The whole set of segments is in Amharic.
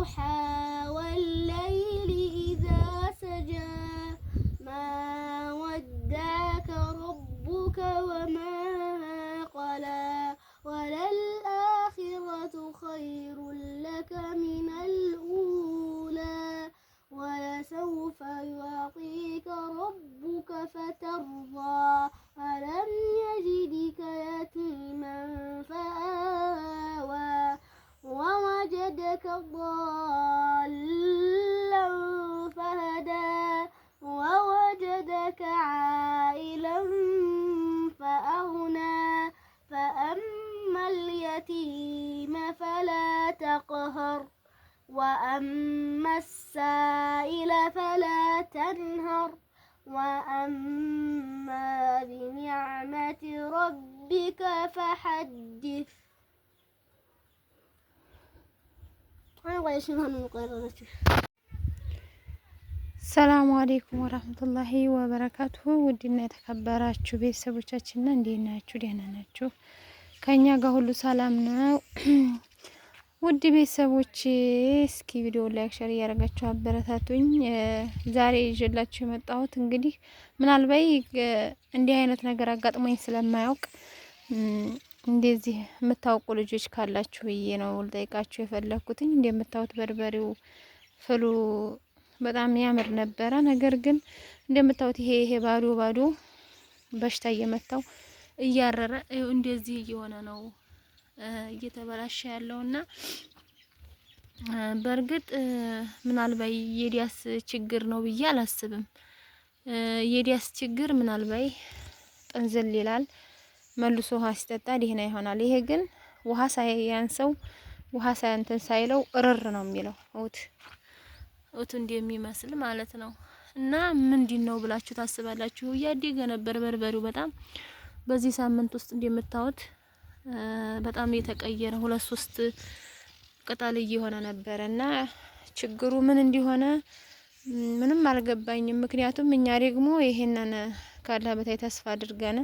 والضحى والليل إذا سجى ما ودعك ربك وما قلى وللآخرة خير لك من الأولى ولسوف يعطيك ربك فترضى ألم يجدك يتيما فآوى ووجدك ضالا فهدى ووجدك عائلا فأغنى فأما اليتيم فلا تقهر وأما السائل فلا تنهر وأما بنعمة ربك فحدث. ሰላሙ አለይኩም ወራህመቱላሂ ወበረካቱሁ። ውድና የተከበራችሁ ቤተሰቦቻችንና እንዴት ናችሁ? ደህና ናችሁ? ከኛ ጋር ሁሉ ሰላም ነው። ውድ ቤተሰቦች እስኪ ቪዲዮ ላይክ ሼር እያደረጋችሁ አበረታቱኝ። ዛሬ ይዤላችሁ የመጣሁት እንግዲህ ምናልባት እንዲህ አይነት ነገር አጋጥሞኝ ስለማያውቅ እንደዚህ የምታውቁ ልጆች ካላችሁ ብዬ ነው ልጠይቃችሁ የፈለኩትኝ። እንደምታዩት በርበሬው ፍሉ በጣም ያምር ነበረ። ነገር ግን እንደምታዩት ይሄ ባዶ በሽታ እየመታው እያረረ እንደዚህ እየሆነ ነው እየተበላሸ ያለውና በእርግጥ ምናልባት የዲያስ ችግር ነው ብዬ አላስብም። የዲያስ ችግር ምናልባት ጥንዝል ይላል መልሶ ውሃ ሲጠጣ ደህና ይሆናል። ይሄ ግን ውሃ ሳያንሰው ውሃ ሳያንተን ሳይለው እርር ነው የሚለው እውት እንደሚመስል ማለት ነው። እና ምንድነው ብላችሁ ታስባላችሁ? እያደገ ነበር በርበሬው በጣም በዚህ ሳምንት ውስጥ እንደምታዩት በጣም የተቀየረ 2-3 ቅጠል እየሆነ ነበርና ችግሩ ምን እንደሆነ ምንም አልገባኝም። ምክንያቱም እኛ ደግሞ ይሄንን ካለ በታይ ተስፋ አድርገን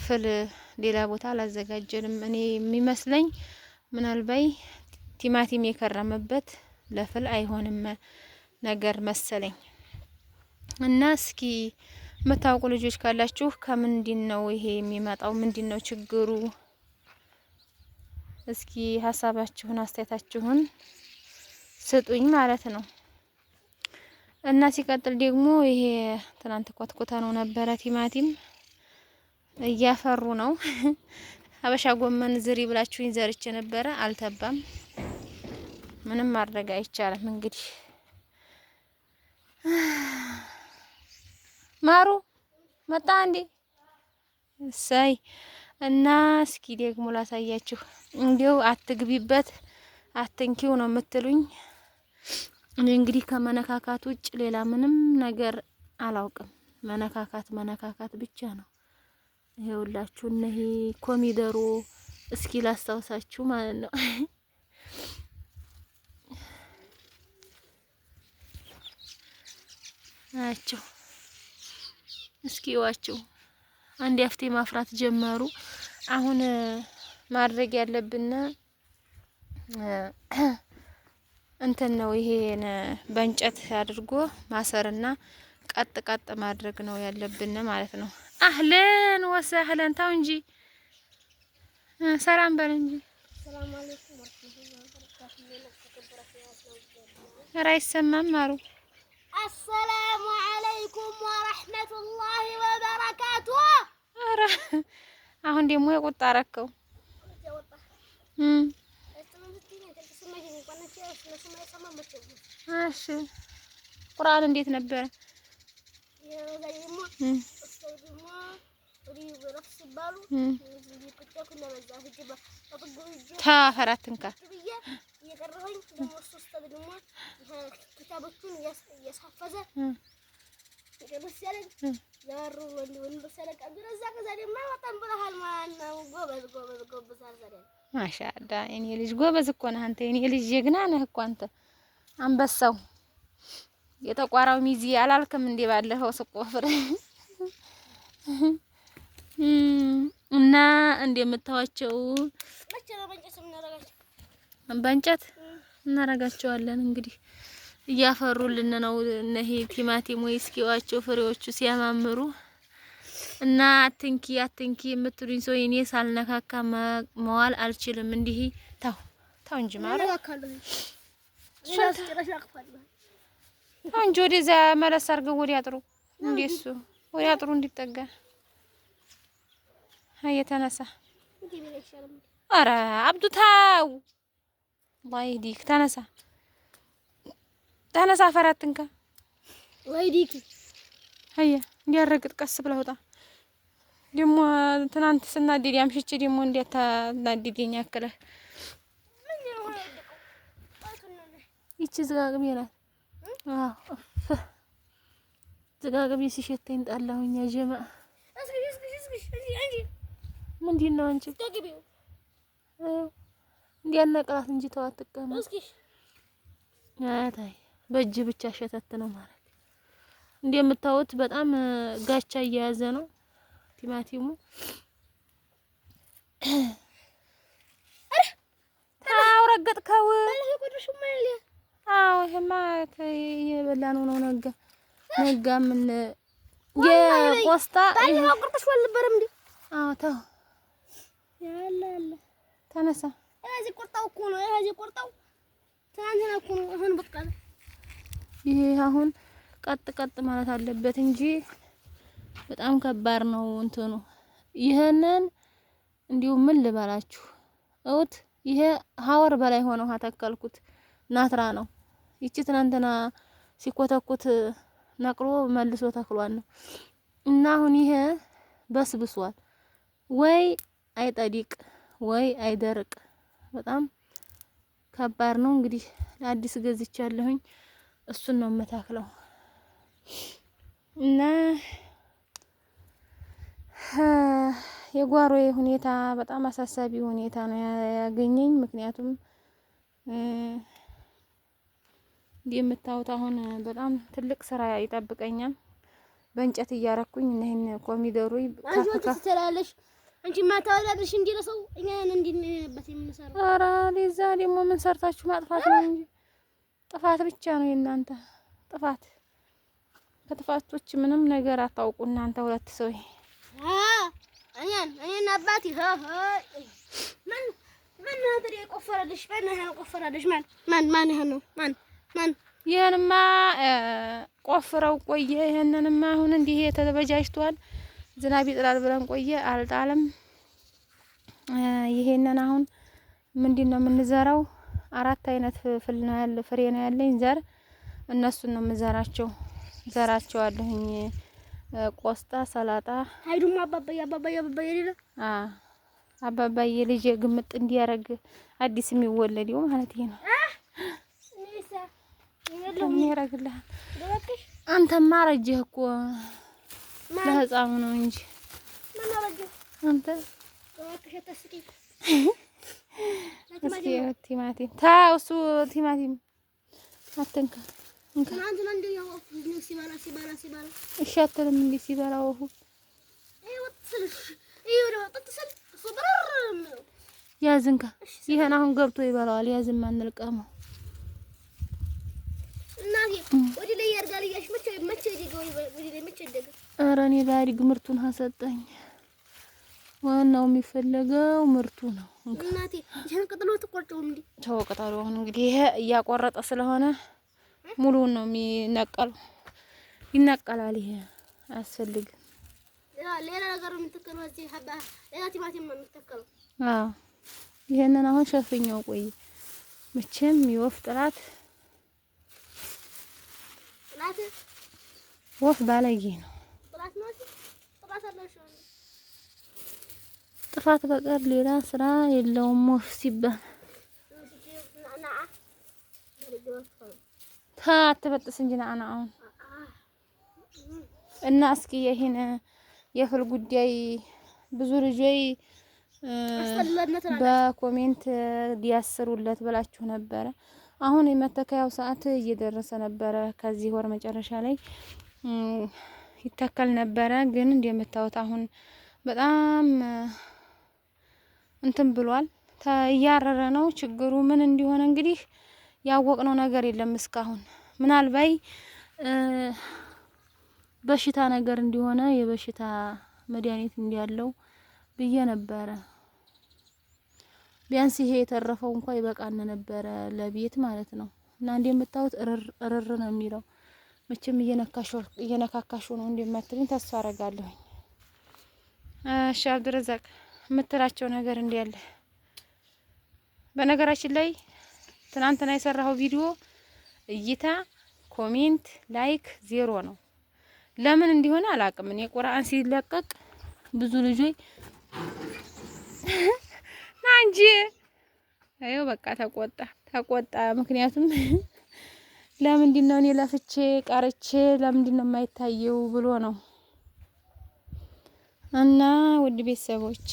ፍል ሌላ ቦታ አላዘጋጀንም። እኔ የሚመስለኝ ምናልባት ቲማቲም የከረመበት ለፍል አይሆንም ነገር መሰለኝ። እና እስኪ የምታውቁ ልጆች ካላችሁ ከምንድነው ይሄ የሚመጣው? ምንድነው ችግሩ? እስኪ ሀሳባችሁን አስተያየታችሁን ስጡኝ ማለት ነው። እና ሲቀጥል ደግሞ ይሄ ትናንት ኮትኮታ ነው ነበረ ቲማቲም እያፈሩ ነው። ሀበሻ ጎመን ዝሪ ብላችሁኝ ዘርቼ ነበረ አልተባም። ምንም ማድረግ አይቻልም። እንግዲህ ማሩ መጣ እንዴ? እሰይ። እና እስኪ ደግሞ ላሳያችሁ። እንዲው አትግቢበት አትንኪው ነው የምትሉኝ። እኔ እንግዲህ ከመነካካት ውጭ ሌላ ምንም ነገር አላውቅም። መነካካት ብቻ ነው። ይኸውላችሁ እነሆ ኮሚደሮ እስኪ ላስታውሳችሁ ማለት ነው። አቸው እስኪ ዋቸው አንድ አፍቴ ማፍራት ጀመሩ። አሁን ማድረግ ያለብን እንትን ነው ይሄን በእንጨት አድርጎ ማሰርና ቀጥ ማድረግ ነው ያለብን ማለት ነው። አህለን ወሰህለን ታው እንጂ ሰላም በል እንጂ ሰላም አለይኩም ወራህመቱላሂ ወበረካቱሁ። ኧረ አይሰማም ማሩ። አሰላሙ አለይኩም ወራህመቱላሂ ወበረካቱሁ። ኧረ አሁን ደግሞ የቁጣ አረከው። እሺ ቁርአን እንዴት ነበረ? ታፈራትንካ ማሻአላ እኔ ልጅ ጎበዝ እኮ ነህ አንተ። እኔ ልጅ ጀግና ነህ እኮ አንተ። አንበሳው የተቋራው ሚዚ አላልክም እንዴ ባለፈው ስቆፍር? እና እንደምታዋቸው በእንጨት እናረጋቸዋለን እንግዲህ እያፈሩልን ነው። እነዚህ ቲማቲም ወይ እስኪዋቸው ፍሬዎቹ ሲያማምሩ እና አትንኪ አትንኪ የምትሉኝ ሰው እኔ ሳልነካካ መዋል አልችልም። እንዲህ ታው እንጂ ማለት አንቺ ወደዛ መለስ አድርገው ወዲያ አጥሩ እንደሱ ወዲያ አጥሩ እንዲጠጋ ተነሳ። ኧረ አብዱ ታው ወይ ዲክ ተነሳ ፈራትንካ ወይ ዲክ እንዲያረግጥ ቀስ ብለህ ወጣ። ደግሞ ትናንት ስናድድ ያምሽቼ ደግሞ እንዴት ታናድደኝ ያክለህ ይቺ ዝጋግሜ ናት። ዝጋግሜ ሲሸተኝ ጣላሁኝ። ያጀማ ምንድን ነው አንቺ እንዲያነቅላት እንጂ ተዋት ትቀመጥ። አታይ በእጅ ብቻ ሸተት ነው ማለት። እንደምታዩት በጣም ጋቻ እየያዘ ነው ቲማቲሙ። አው ረገጥከው። አዎ ይሄማ የበላ ነው ነጋ ምን የቆስጣ ባለፈው ቁርጥሽ ወልበረም እንዴ? አዎ ተው ያለ ተነሳ። እዚህ ቁርጣው እኮ ነው። እዚህ ቁርጣው ትናንትና እኮ ነው። አሁን በቃ ይሄ አሁን ቀጥ ማለት አለበት እንጂ በጣም ከባድ ነው እንትኑ። ይሄንን እንዲሁ ምን ልበላችሁ እውት ይሄ ሀወር በላይ ሆነው ተከልኩት ናትራ ነው። ይቺ ትናንትና ሲኮተኩት ነቅሎ መልሶ ተክሏል ነው እና አሁን ይሄ በስብሷል። ወይ አይጠዲቅ ወይ አይደርቅ። በጣም ከባድ ነው። እንግዲህ ለአዲስ ገዝቻለሁኝ እሱን ነው የምታክለው እና የጓሮዬ ሁኔታ በጣም አሳሳቢ ሁኔታ ነው ያገኘኝ። ምክንያቱም የምታዩት አሁን በጣም ትልቅ ስራ ይጠብቀኛል። በእንጨት እያረኩኝ እነዚህን ኮሚደሩ ትላለሽ አንቺ ማታወላለሽ እንዴ ለሰው እኛን እንዲነበት የምንሰራው። ኧረ ለዛ ደግሞ ምን ሰርታችሁ ማጥፋት ነው እንጂ ጥፋት ብቻ ነው የእናንተ ጥፋት። ከጥፋቶች ምንም ነገር አታውቁ እናንተ ሁለት ሰው። እኔና አባቴ ማን ነበር የቆፈረልሽ? ማን ይሄ ነው? ማን ይሄንማ ቆፍረው ቆየ። ይሄንንማ አሁን እንዲህ ተበጃጅቷል። ዝናብ ይጥላል ብለን ቆየ፣ አልጣለም። ይሄንን አሁን ምንድነው የምንዘራው? 4 አይነት ፍል ነው ያለ ፍሬ ነው ያለኝ ዘር። እነሱን ነው የምዘራቸው። ዘራቸዋለሁኝ ቆስጣ፣ ሰላጣ። አይዱም አባባዬ ይላል። አባባዬ ልጅ ግምጥ እንዲያረግ አዲስ የሚወለደው ማለት ነው። ምን ያረግልሃል? አንተማ አረጀህ እኮ ለህፃኑ ነው እንጂ ምን አረጀህ አንተ? እስኪ ቲማቲም ታው እሱ ቲማቲም አትንካ እንካ። እሺ አትልም እንዴ ሲበላ ወሁ ያዝንካ። ይሄን አሁን ገብቶ ይበላዋል። ያዝም አንልቀመው እናቴ ወዲ ላይ ያርጋል ያሽ መቼ ይገው ወዲ ላይ መቼ ይደገ። ኧረ እኔ ባዲግ ምርቱን አሰጠኝ። ዋናው የሚፈለገው ምርቱ ነው። እናቴ ይሄን ቅጠሉ ተቆርጠው እንዴ? ተው ቅጠሉ አሁን እንግዲህ ይሄ እያቆረጠ ስለሆነ ሙሉውን ነው የሚነቀለው። ይነቀላል። ይሄ አያስፈልግም። ሌላ ነገር የምትከለው እዚህ ሀባ ሌላ ቲማቲም ነው የምትከለው። አዎ ይሄንን አሁን ሸፍኛው ቆይ። መቼም የወፍ ጥላት ወፍ ባለጌ ነው። ጥፋት በቀር ሌላ ስራ የለውም ወፍ ሲባል። አትበጥስ እንጂ ናና አሁን እና እስኪ ይሄን የፍል ጉዳይ ብዙ ልጆች በኮሜንት ዲያስሩለት ብላችሁ ነበረ። አሁን የመተከያው ሰዓት እየደረሰ ነበረ። ከዚህ ወር መጨረሻ ላይ ይተከል ነበረ። ግን እንደምታዩት አሁን በጣም እንትን ብሏል፣ እያረረ ነው። ችግሩ ምን እንዲሆነ እንግዲህ ያወቅነው ነገር የለም እስካሁን። ምናልባት በሽታ ነገር እንዲሆነ የበሽታ መድኃኒት እንዲያለው ብዬ ነበረ። ቢያንስ ይሄ የተረፈው እንኳን ይበቃን ነበረ ለቤት ማለት ነው። እና እንደምታዩት እርር ነው የሚለው። መቼም እየነካካሹ ነው እንደማትሉኝ ተስፋ አደርጋለሁ። እሺ አብዱረዛቅ የምትላቸው ነገር እንዲያለ። በነገራችን ላይ ትናንትና የሰራው ቪዲዮ እይታ፣ ኮሜንት፣ ላይክ 0 ነው። ለምን እንዲሆነ አላውቅም። እኔ ቁርአን ሲለቀቅ ብዙ ልጆች ናንጂ አየው በቃ ተቆጣ። ምክንያቱም ለምንድን ነው እኔ ለፍቼ ቀርቼ ለምንድን ነው የማይታየው ብሎ ነው። እና ውድ ቤተሰቦቼ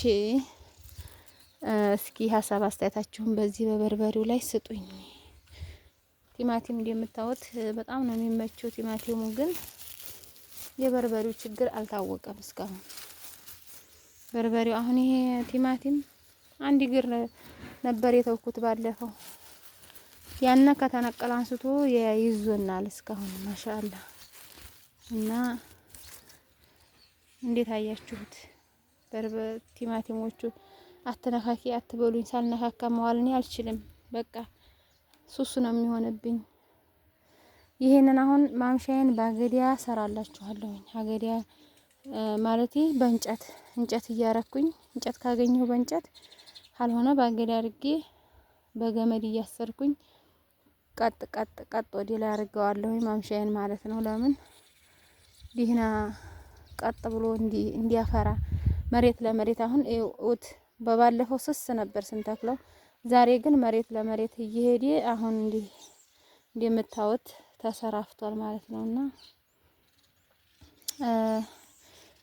እስኪ ሀሳብ አስተያየታችሁን በዚህ በበርበሬው ላይ ስጡኝ። ቲማቲም እንደምታዩት በጣም ነው የሚመቸው። ቲማቲሙ ግን የበርበሬው ችግር አልታወቀም እስካሁን። በርበሬው አሁን ይሄ ቲማቲም አንድ እግር ነበር የተውኩት ባለፈው። ያነ ከተነቀለ አንስቶ ይይዞናል እስካሁን ማሻአላ። እና እንዴት አያችሁት? ቲማቲሞቹ አትነካኪ አትበሉኝ። ሳልነካካ መዋል እኔ አልችልም። በቃ ሱሱ ነው የሚሆንብኝ። ይሄንን አሁን ማምሻዬን ባገዲያ ሰራላችኋለሁ። አገዲያ ማለቴ እንጨት እያረኩኝ እንጨት ካገኘሁ በእንጨት ካልሆነ ባገዲያ አድርጌ በገመድ እያሰርኩኝ ቀጥ ወደ ላይ አድርገዋለሁ ማምሻዬን ማለት ነው። ለምን ዲህና ቀጥ ብሎ እንዲያፈራ መሬት ለመሬት አሁን እውት በባለፈው ስስ ነበር ስንተክለው፣ ዛሬ ግን መሬት ለመሬት እየሄደ አሁን እንደምታዩት ተሰራፍቷል ማለት ነውና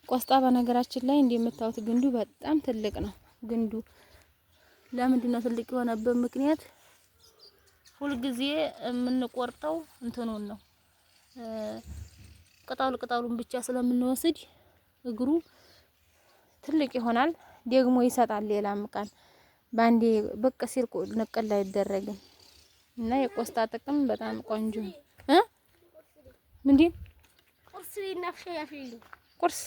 ቆስጣ በነገራችን ላይ እንደምታዩት ግንዱ በጣም ትልቅ ነው። ግንዱ ለምንድን ነው ትልቅ የሆነበት ምክንያት ሁልጊዜ የምንቆርጠው እንትኑን ነው ቅጠሉን ብቻ ስለምንወስድ እግሩ ትልቅ ይሆናል። ደግሞ ይሰጣል ሌላም ቃል ባንዴ በቃ ሲል ንቅል አይደረግም። እና የቆስጣ ጥቅም በጣም ቆንጆ ምንድን ቁርስ ሊናፍሻ ያፊሉ ቁርስ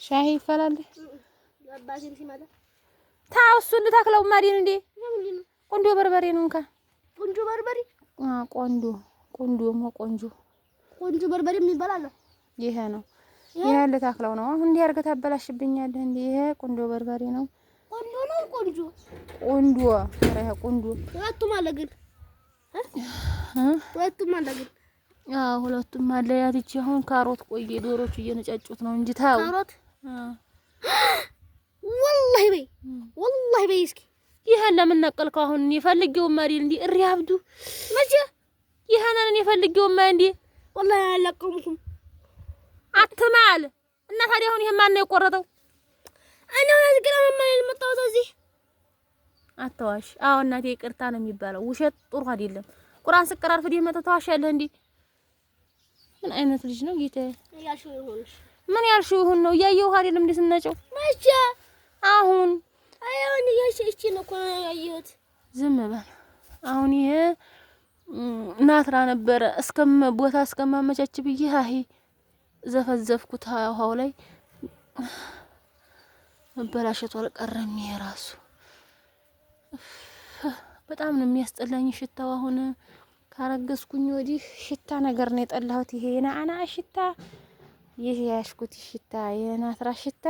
ሻሂ ይፈላል። አባቴም ሲመጣ ታው እሱን ልታክለው ማዲን እንዴ ቆንጆ በርበሬ ነው እንካ ቆንጆ በርበሬ ቆንጆ በርበሬ የሚባል ይሄ ነው። ይሄ ልታክለው ነው። አሁን እንዲህ አድርገህ ታበላሽብኛለህ እንዴ? ይሄ ቆንጆ በርበሬ ነው። ቆንጆ ሁለቱም አለ ግን ሁለቱም አለ። ያትቺ አሁን ካሮት ቆየ ዶሮቹ እየነጫጩት ነው እንጂ ታው ካሮት ወላሂ በይ እስኪ ይሄን ለምን ነቀልከው? አሁን የፈልገው ማዲል እንዴ እሪ አብዱ መቼ ይሄንን የፈልገው ማን እንዴ ወላሂ አላቀምኩም አትማል እና ታዲያ አሁን ይሄ ማን ነው የቆረጠው? እኔ ወዝግራ ማን የመጣው እዚህ አትዋሽ። አዎ እናቴ ይቅርታ ነው የሚባለው። ውሸት ጥሩ አይደለም። ቁርአን ስቀራር ፍዲህ መጣ ተዋሻለህ እንዴ? ምን አይነት ልጅ ነው ጌታ? ያልሽው ይሁንሽ። ምን ያልሽው ይሁን ነው? ያየው አይደለም እንዴ ስናጨው መቼ አሁን አይሁን እቺ ነው እኮ ያየሁት። ዝም በል አሁን ይሄ ናትራ ነበረ ቦታ እስከማመቻች ብዬ አይ ዘፈዘፍኩት ውሃው ላይ መበላሸቱ አልቀረም። ይሄ ራሱ በጣም ነው የሚያስጠላኝ ሽታው። አሁን ካረገዝኩኝ ወዲህ ሽታ ነገር ነው የጠላሁት። ይሄ የናአና ሽታ፣ ይሄ ያሽኩት ሽታ፣ የናትራ ሽታ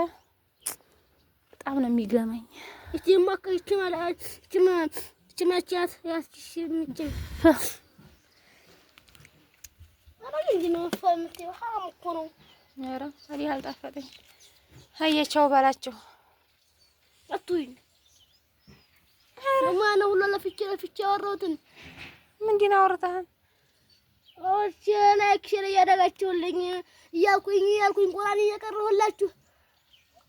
በጣም ነው የሚገመኝ። እቺ ማከች ማለት እቺ ማቻት ያስችምጭ አራኝ ነው ፈምቴው ሀራም እኮ ነው። ኧረ አሊ አልጣፈጠኝ። አየቻው ባላቸው አቱኝ ለማና ሁሉ ለፍቼ አወራሁትን ምንድን አወራታን? ኦቼ ላይክ ሼር እያደረጋችሁልኝ እያልኩኝ ቁርአን እየቀረሁላችሁ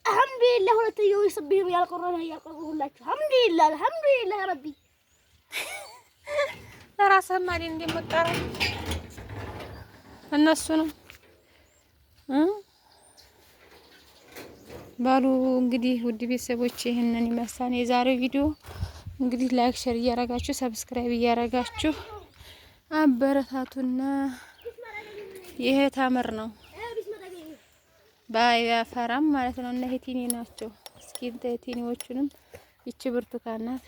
አልሐምዱሊላህ። ሁለተኛው ይስብህ ያልቀረሁላችሁ አልሐምዱሊላህ ረቢ ለራስህ ማዲ እንደምትቀራ እነሱ ነው ባሉ። እንግዲህ ውድ ቤተሰቦች ይሄንን ይመስላል የዛሬው ቪዲዮ። እንግዲህ ላይክ ሼር እያረጋችሁ ሰብስክራይብ እያረጋችሁ አበረታቱና ይሄ ታምር ነው ባያፈራም ማለት ነው። እና ይሄ ቲኒ ናቸው። እስኪ ቲኒዎቹንም ይቺ ብርቱካን ናት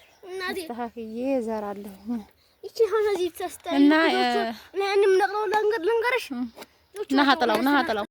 አስተካክዬ እዘራለሁ። ይቺ ሆነ እዚህ ተስተይ እና ለእኔም ነቅለው ልንገርሽ ነሐጥላው